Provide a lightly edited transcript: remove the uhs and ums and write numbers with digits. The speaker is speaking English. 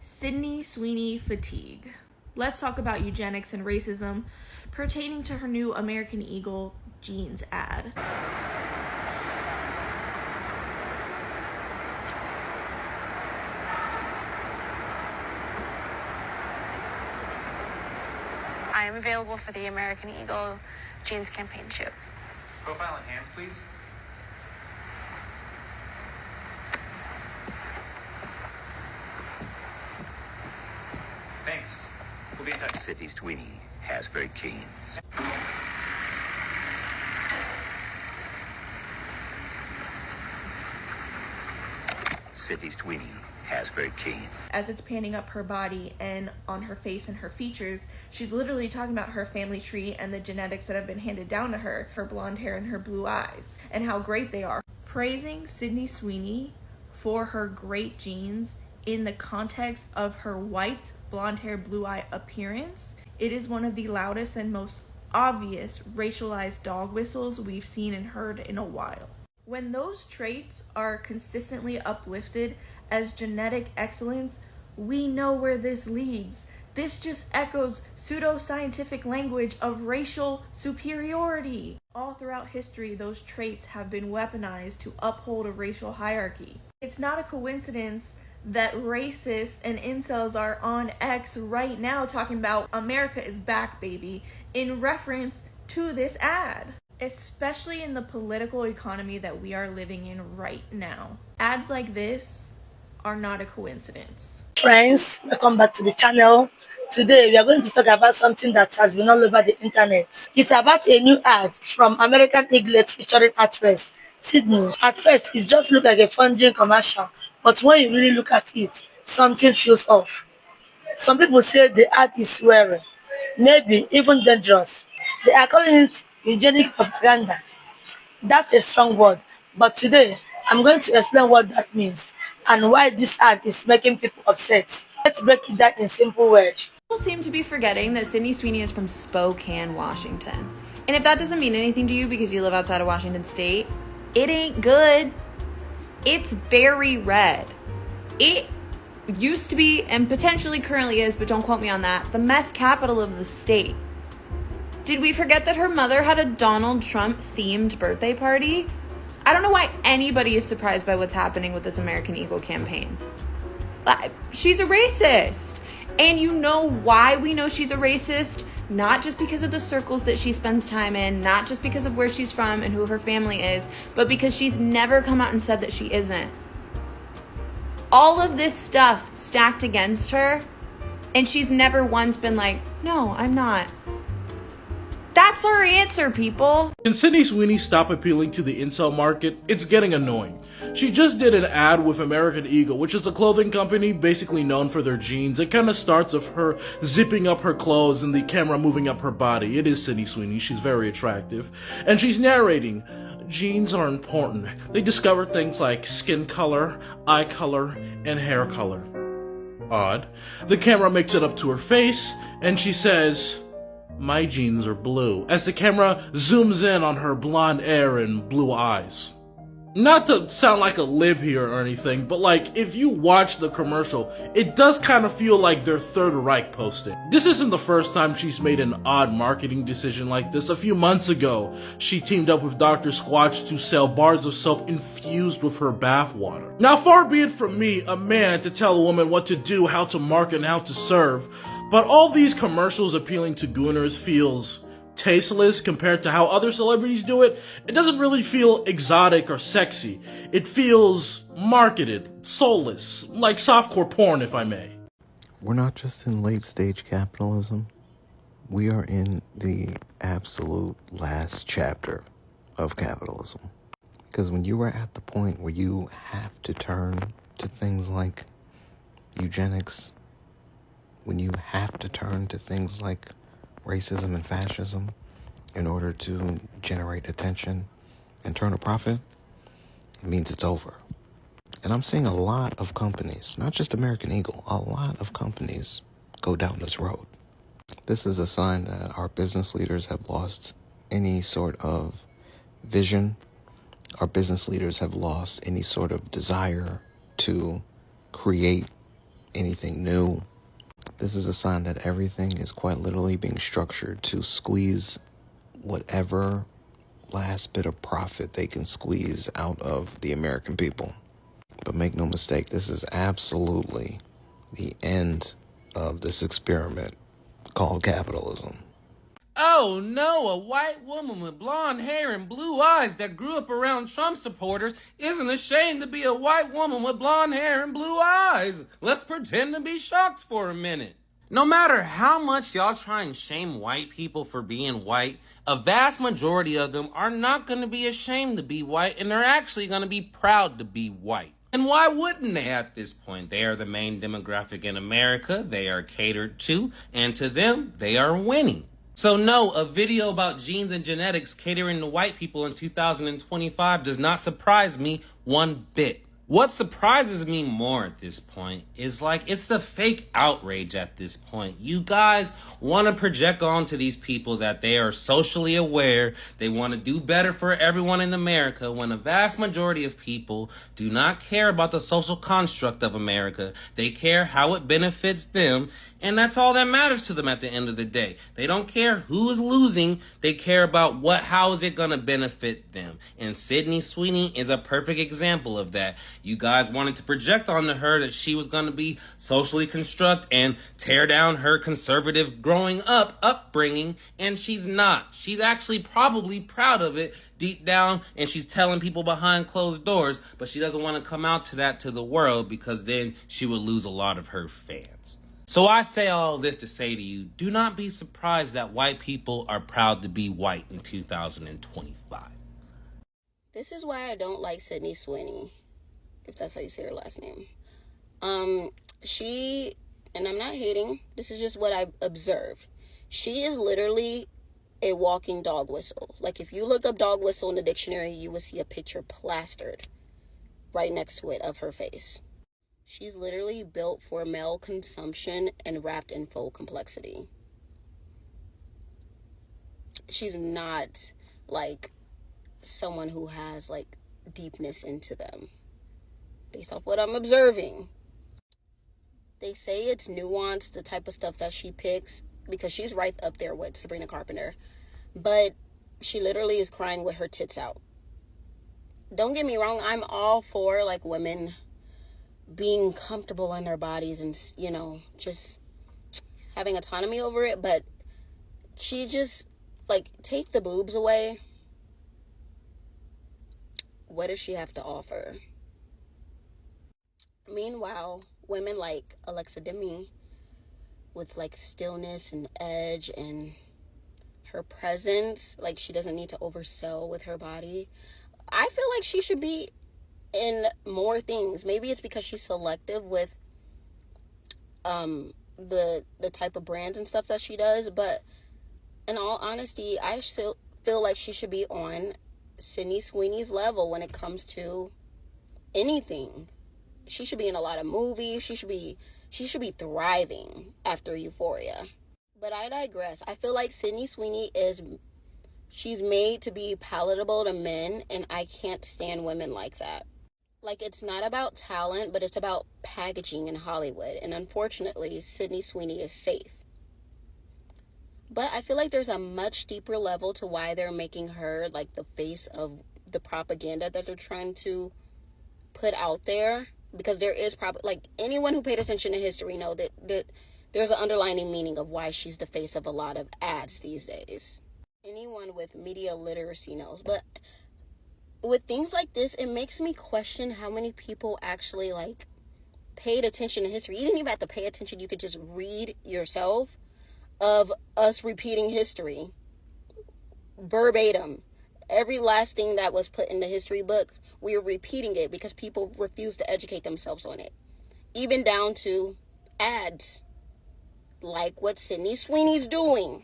Sydney Sweeney fatigue. Let's talk about eugenics and racism pertaining to her new American Eagle jeans ad. I am available for the American Eagle jeans campaign shoot. Profile enhance, please. Thanks. We'll be in touch. Sydney Sweeney has very keen. Sydney Sweeney has very keen. As it's panning up her body and on her face and her features, she's literally talking about her family tree and the genetics that have been handed down to her blonde hair and her blue eyes, and how great they are. Praising Sydney Sweeney for her great genes in the context of her white, blonde hair, blue eye appearance, it is one of the loudest and most obvious racialized dog whistles we've seen and heard in a while. When those traits are consistently uplifted as genetic excellence, we know where this leads. This just echoes pseudoscientific language of racial superiority. All throughout history, those traits have been weaponized to uphold a racial hierarchy. It's not a coincidence that racists and incels are on X right now talking about America is back, baby, in reference to this ad. Especially in the political economy that we are living in right now. Ads like this are not a coincidence. Friends, welcome back to the channel. Today we are going to talk about something that has been all over the internet. It's about a new ad from American Eagle featuring actress Sydney. At first, it just looks like a fun gin commercial, but when you really look at it, something feels off. Some people say the ad is swearing, maybe even dangerous. They are calling it eugenic propaganda. That's a strong word, but today I'm going to explain what that means and why this ad is making people upset. Let's break it down in simple words. People seem to be forgetting that Sydney Sweeney is from Spokane, Washington. And if that doesn't mean anything to you because you live outside of Washington State, it ain't good. It's very red. It used to be, and potentially currently is, but don't quote me on that, the meth capital of the state. Did we forget that her mother had a Donald Trump themed birthday party? I don't know why anybody is surprised by what's happening with this American Eagle campaign. She's a racist. And you know why we know she's a racist? Not just because of the circles that she spends time in, not just because of where she's from and who her family is, but because she's never come out and said that she isn't. All of this stuff stacked against her, and she's never once been like, no, I'm not. That's our answer, people. Can Sydney Sweeney stop appealing to the incel market? It's getting annoying. She just did an ad with American Eagle, which is a clothing company basically known for their jeans. It kind of starts with her zipping up her clothes and the camera moving up her body. It is Sydney Sweeney. She's very attractive. And she's narrating, genes are important. They discover things like skin color, eye color, and hair color. Odd. The camera makes it up to her face, and she says, my jeans are blue, as the camera zooms in on her blonde hair and blue eyes. Not to sound like a lib here or anything, but like, if you watch the commercial, it does kind of feel like they're Third Reich posting. This isn't the first time she's made an odd marketing decision like this. A few months ago, she teamed up with Dr. Squatch to sell bars of soap infused with her bath water. Now, far be it from me, a man, to tell a woman what to do, how to market, and how to serve, but all these commercials appealing to gooners feels tasteless compared to how other celebrities do it. It doesn't really feel exotic or sexy. It feels marketed, soulless, like softcore porn, if I may. We're not just in late stage capitalism. We are in the absolute last chapter of capitalism. Because when you are at the point where you have to turn to things like eugenics, when you have to turn to things like racism and fascism in order to generate attention and turn a profit, it means it's over. And I'm seeing a lot of companies, not just American Eagle, a lot of companies go down this road. This is a sign that our business leaders have lost any sort of vision. Our business leaders have lost any sort of desire to create anything new. This is a sign that everything is quite literally being structured to squeeze whatever last bit of profit they can squeeze out of the American people. But make no mistake, this is absolutely the end of this experiment called capitalism. Oh no, a white woman with blonde hair and blue eyes that grew up around Trump supporters isn't ashamed to be a white woman with blonde hair and blue eyes. Let's pretend to be shocked for a minute. No matter how much y'all try and shame white people for being white, a vast majority of them are not going to be ashamed to be white, and they're actually going to be proud to be white. And why wouldn't they at this point? They are the main demographic in America. They are catered to, and to them, they are winning. So no, a video about genes and genetics catering to white people in 2025 does not surprise me one bit. What surprises me more at this point is it's the fake outrage at this point. You guys want to project onto these people that they are socially aware, they want to do better for everyone in America, when a vast majority of people do not care about the social construct of America. They care how it benefits them, and that's all that matters to them at the end of the day. They don't care who's losing, they care about how is it going to benefit them. And Sydney Sweeney is a perfect example of that. You guys wanted to project onto her that she was going to be socially construct and tear down her conservative upbringing, and she's not. She's actually probably proud of it deep down, and she's telling people behind closed doors, but she doesn't want to come out to that to the world because then she would lose a lot of her fans. So I say all this to say to you, do not be surprised that white people are proud to be white in 2025. This is why I don't like Sydney Sweeney, if that's how you say her last name. She, and I'm not hating, this is just what I observed. She is literally a walking dog whistle. Like, if you look up dog whistle in the dictionary, you will see a picture plastered right next to it of her face. She's literally built for male consumption and wrapped in full complexity. She's not someone who has deepness into them, based off what I'm observing. They say it's nuanced, the type of stuff that she picks, because she's right up there with Sabrina Carpenter, but she literally is crying with her tits out. Don't get me wrong, I'm all for women being comfortable in their bodies and, just having autonomy over it, but she just, take the boobs away. What does she have to offer? Meanwhile, women like Alexa Demi, with stillness and edge and her presence, she doesn't need to oversell with her body. I feel like she should be in more things. Maybe it's because she's selective with the type of brands and stuff that she does, but in all honesty, I still feel like she should be on Sydney Sweeney's level when it comes to anything. She should be in a lot of movies. She should be thriving after Euphoria. But I digress. I feel like Sydney Sweeney she's made to be palatable to men, and I can't stand women like that. It's not about talent, but it's about packaging in Hollywood. And unfortunately, Sydney Sweeney is safe. But I feel like there's a much deeper level to why they're making her the face of the propaganda that they're trying to put out there. Because there is anyone who paid attention to history know that there's an underlying meaning of why she's the face of a lot of ads these days. Anyone with media literacy knows. But with things like this, it makes me question how many people actually paid attention to history. You didn't even have to pay attention. You could just read yourself of us repeating history verbatim. Every last thing that was put in the history books, we are repeating it because people refuse to educate themselves on it. Even down to ads, like what Sydney Sweeney's doing.